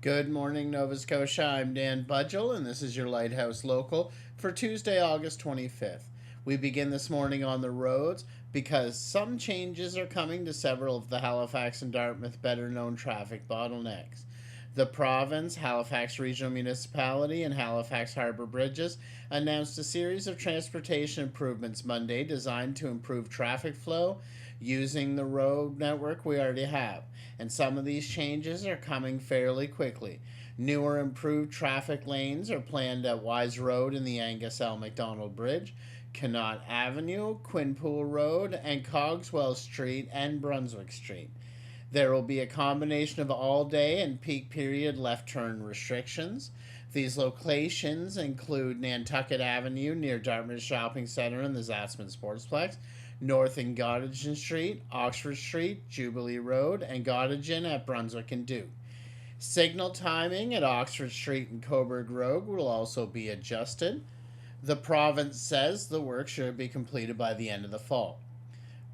Good morning, Nova Scotia. I'm Dan Budgell, and this is your Lighthouse Local for Tuesday, August 25th. We begin this morning on the roads because some changes are coming to several of the Halifax and Dartmouth better known traffic bottlenecks. The province, Halifax Regional Municipality, and Halifax Harbour Bridges announced a series of transportation improvements Monday designed to improve traffic flow using the road network we already have. And some of these changes are coming fairly quickly. Newer improved traffic lanes are planned at Wise Road and the Angus L. MacDonald Bridge, Connaught Avenue, Quinpool Road, and Cogswell Street and Brunswick Street. There will be a combination of all-day and peak period left turn restrictions. These locations include Nantucket Avenue near Dartmouth Shopping Centre and the Zatzman Sportsplex, North and Gottingen Street, Oxford Street, Jubilee Road, and Gottingen at Brunswick and Duke. Signal timing at Oxford Street and Coburg Road will also be adjusted. The province says the work should be completed by the end of the fall.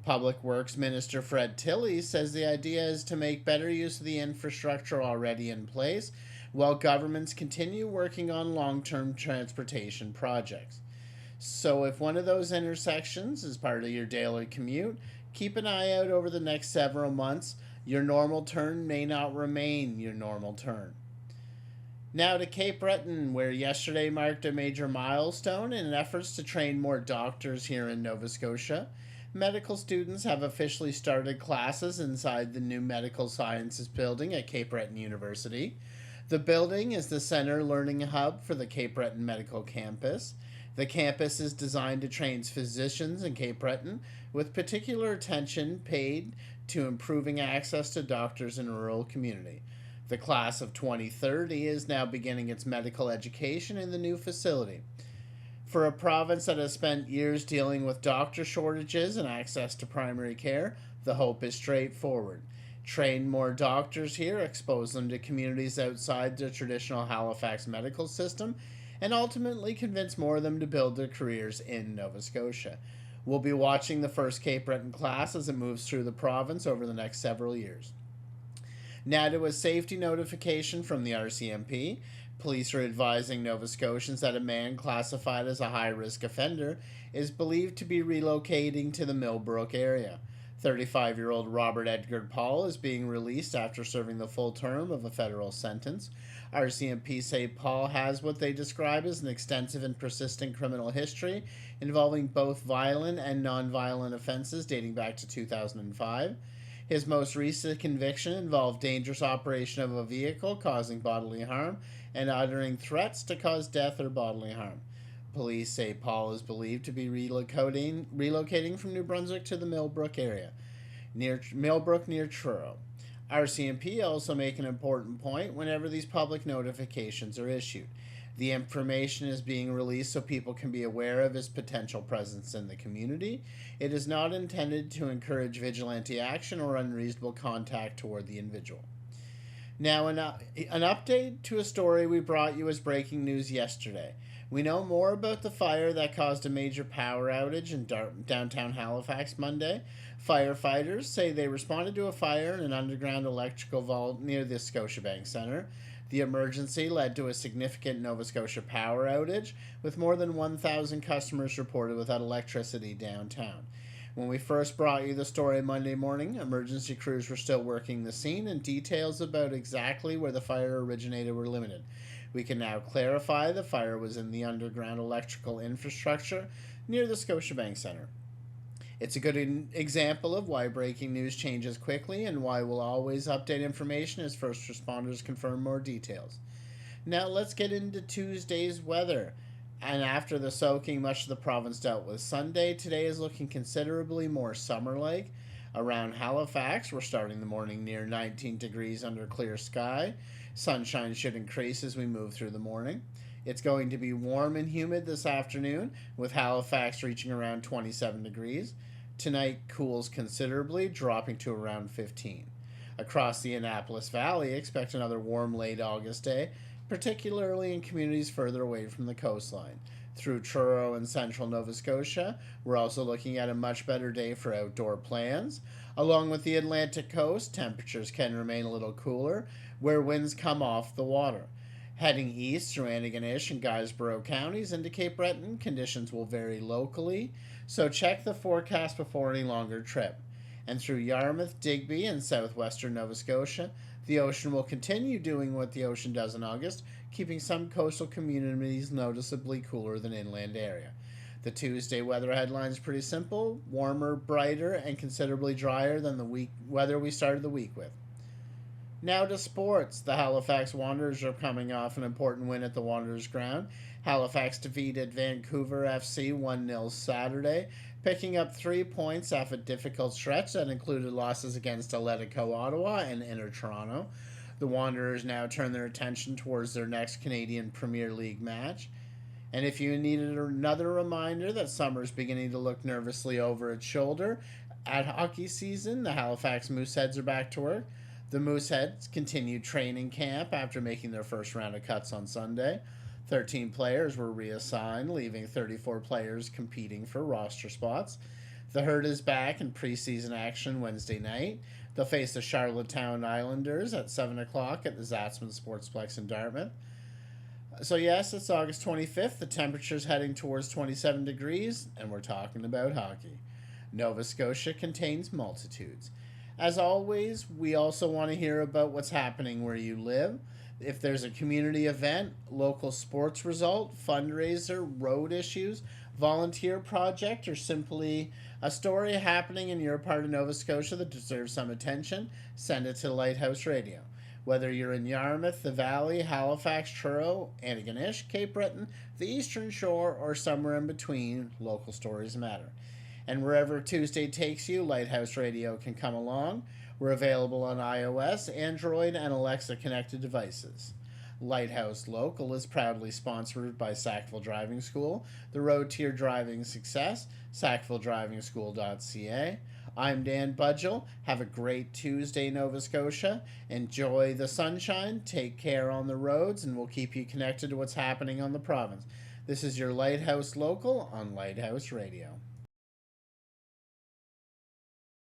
Public Works Minister Fred Tilley says the idea is to make better use of the infrastructure already in place while governments continue working on long-term transportation projects. So if one of those intersections is part of your daily commute, keep an eye out over the next several months. Your normal turn may not remain your normal turn. Now to Cape Breton, where yesterday marked a major milestone in efforts to train more doctors here in Nova Scotia. Medical students have officially started classes inside the new Medical Sciences building at Cape Breton University. The building is the center learning hub for the Cape Breton Medical Campus. The campus is designed to train physicians in Cape Breton, with particular attention paid to improving access to doctors in a rural community. The class of 2030 is now beginning its medical education in the new facility. For a province that has spent years dealing with doctor shortages and access to primary care, the hope is straightforward. Train more doctors here, expose them to communities outside the traditional Halifax medical system, and ultimately convince more of them to build their careers in Nova Scotia. We'll be watching the first Cape Breton class as it moves through the province over the next several years. Now to a safety notification from the RCMP. Police are advising Nova Scotians that a man classified as a high-risk offender is believed to be relocating to the Millbrook area. 35-year-old Robert Edgar Paul is being released after serving the full term of a federal sentence. RCMP say Paul has what they describe as an extensive and persistent criminal history involving both violent and non-violent offenses dating back to 2005. His most recent conviction involved dangerous operation of a vehicle causing bodily harm and uttering threats to cause death or bodily harm. Police say Paul is believed to be relocating from New Brunswick to the Millbrook area, near Truro. RCMP also make an important point whenever these public notifications are issued. The information is being released so people can be aware of his potential presence in the community. It is not intended to encourage vigilante action or unreasonable contact toward the individual. Now, an update to a story we brought you as breaking news yesterday. We know more about the fire that caused a major power outage in downtown Halifax Monday. Firefighters say they responded to a fire in an underground electrical vault near the Scotiabank Centre. The emergency led to a significant Nova Scotia power outage, with more than 1,000 customers reported without electricity downtown. When we first brought you the story Monday morning, emergency crews were still working the scene, and details about exactly where the fire originated were limited. We can now clarify the fire was in the underground electrical infrastructure near the Scotiabank Centre. It's a good example of why breaking news changes quickly and why we'll always update information as first responders confirm more details. Now let's get into Tuesday's weather. And after the soaking much of the province dealt with Sunday, today is looking considerably more summer-like. Around Halifax, we're starting the morning near 19 degrees under clear sky. Sunshine should increase as we move through the morning. It's going to be warm and humid this afternoon, with Halifax reaching around 27 degrees. Tonight cools considerably, dropping to around 15. Across the Annapolis Valley, expect another warm late August day, particularly in communities further away from the coastline. Through Truro and central Nova Scotia, we're also looking at a much better day for outdoor plans. Along with the Atlantic coast, temperatures can remain a little cooler, where winds come off the water. Heading east through Antigonish and Guysborough counties into Cape Breton, conditions will vary locally, so check the forecast before any longer trip. And through Yarmouth, Digby, and southwestern Nova Scotia, the ocean will continue doing what the ocean does in August, keeping some coastal communities noticeably cooler than inland area. The Tuesday weather headline is pretty simple: warmer, brighter, and considerably drier than the weather we started the week with. Now to sports. The Halifax Wanderers are coming off an important win at the Wanderers ground. Halifax defeated Vancouver FC 1-0 Saturday, picking up 3 points off a difficult stretch that included losses against Atletico Ottawa and Inter Toronto. The Wanderers now turn their attention towards their next Canadian Premier League match. And if you needed another reminder that summer is beginning to look nervously over its shoulder, at hockey season, the Halifax Mooseheads are back to work. The Mooseheads continued training camp after making their first round of cuts on Sunday. 13 players were reassigned, leaving 34 players competing for roster spots. The Herd is back in preseason action Wednesday night. They'll face the Charlottetown Islanders at 7 o'clock at the Zatzman Sportsplex in Dartmouth. So yes, it's August 25th. The temperature's heading towards 27 degrees, and we're talking about hockey. Nova Scotia contains multitudes. As always, we also want to hear about what's happening where you live. If there's a community event, local sports result, fundraiser, road issues, volunteer project, or simply a story happening in your part of Nova Scotia that deserves some attention, send it to Lighthouse Radio. Whether you're in Yarmouth, the Valley, Halifax, Truro, Antigonish, Cape Breton, the Eastern Shore, or somewhere in between, local stories matter. And wherever Tuesday takes you, Lighthouse Radio can come along. We're available on iOS, Android, and Alexa connected devices. Lighthouse Local is proudly sponsored by Sackville Driving School, the road to your driving success, sackvilledrivingschool.ca. I'm Dan Budgell. Have a great Tuesday, Nova Scotia. Enjoy the sunshine, take care on the roads, and we'll keep you connected to what's happening on the province. This is your Lighthouse Local on Lighthouse Radio.